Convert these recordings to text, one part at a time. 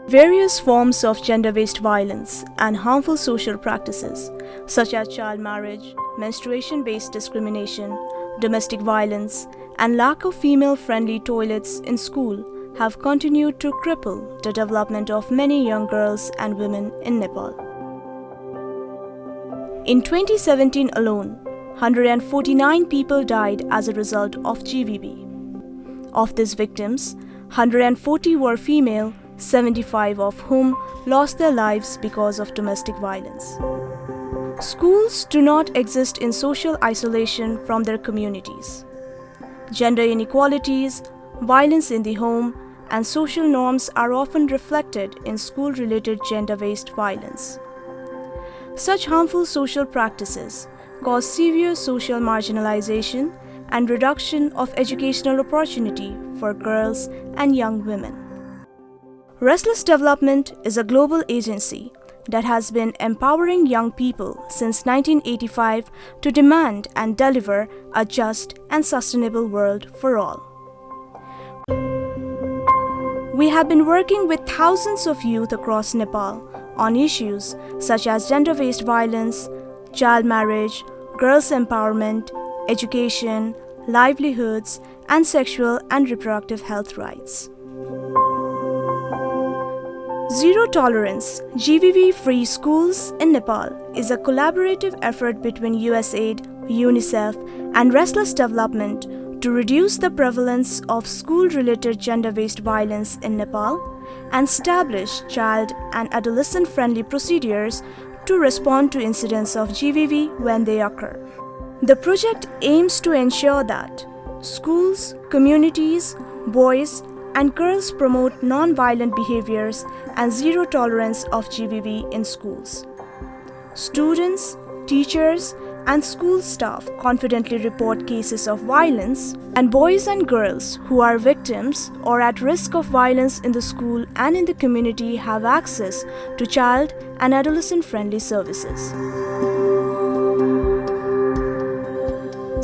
Various forms of gender-based violence and harmful social practices, such as child marriage, menstruation-based discrimination, domestic violence, and lack of female-friendly toilets in school, have continued to cripple the development of many young girls and women in Nepal. In 2017 alone, 149 people died as a result of GBV. Of these victims, 140 were female, 75 of whom lost their lives because of domestic violence. Schools do not exist in social isolation from their communities. Gender inequalities, violence in the home, and social norms are often reflected in school-related gender-based violence. Such harmful social practices cause severe social marginalization and reduction of educational opportunity for girls and young women. Restless Development is a global agency that has been empowering young people since 1985 to demand and deliver a just and sustainable world for all. We have been working with thousands of youth across Nepal on issues such as gender-based violence, child marriage, girls' empowerment, education, livelihoods, and sexual and reproductive health rights. Zero Tolerance GBV-Free Schools in Nepal is a collaborative effort between USAID, UNICEF, and Restless Development to reduce the prevalence of school-related gender-based violence in Nepal and establish child and adolescent-friendly procedures to respond to incidents of GBV when they occur. The project aims to ensure that schools, communities, boys, and girls promote non-violent behaviors and zero tolerance of GBV in schools. Students, teachers, and school staff confidently report cases of violence, and boys and girls who are victims or at risk of violence in the school and in the community have access to child and adolescent-friendly services.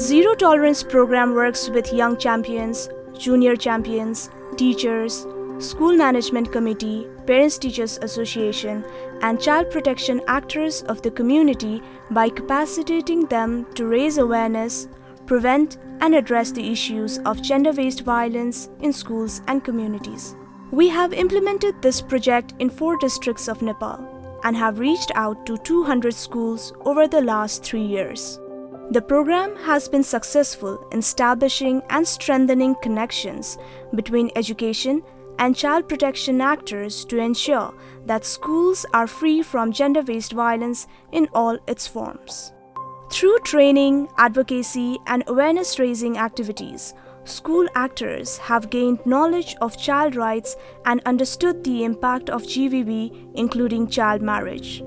Zero Tolerance program works with young champions, junior champions, teachers, school management committee, parents-teachers association, and child protection actors of the community by capacitating them to raise awareness, prevent, and address the issues of gender-based violence in schools and communities. We have implemented this project in 4 districts of Nepal and have reached out to 200 schools over the last 3 years. The program has been successful in establishing and strengthening connections between education and child protection actors to ensure that schools are free from gender-based violence in all its forms. Through training, advocacy, and awareness-raising activities, school actors have gained knowledge of child rights and understood the impact of GBV, including child marriage.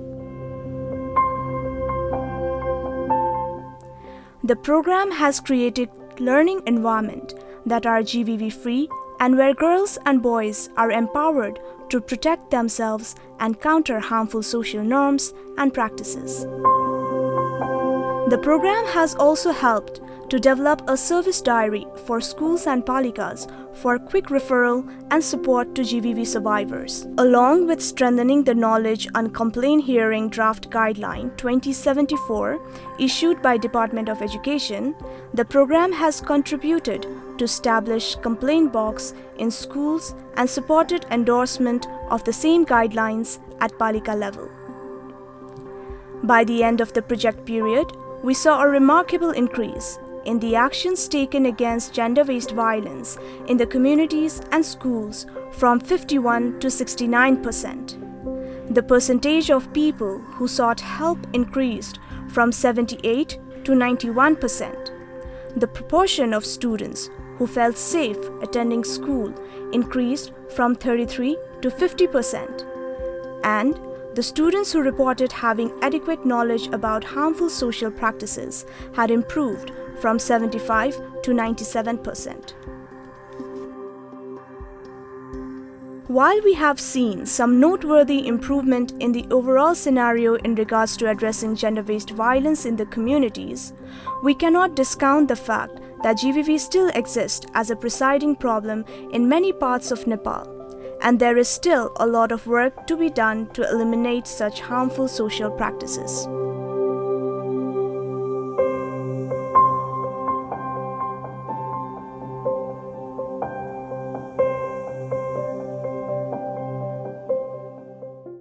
The program has created learning environment that are GBV-free and where girls and boys are empowered to protect themselves and counter harmful social norms and practices. The program has also helped to develop a service diary for schools and palikas for quick referral and support to GBV survivors. Along with strengthening the knowledge on complaint hearing draft guideline 2074 issued by Department of Education, the program has contributed to establish complaint box in schools and supported endorsement of the same guidelines at palika level. By the end of the project period, we saw a remarkable increase in the actions taken against gender-based violence in the communities and schools from 51 to 69%. The percentage of people who sought help increased from 78 to 91%. The proportion of students who felt safe attending school increased from 33 to 50%. And the students who reported having adequate knowledge about harmful social practices had improved from 75 to 97%. While we have seen some noteworthy improvement in the overall scenario in regards to addressing gender-based violence in the communities, we cannot discount the fact that GBV still exists as a presiding problem in many parts of Nepal, and there is still a lot of work to be done to eliminate such harmful social practices.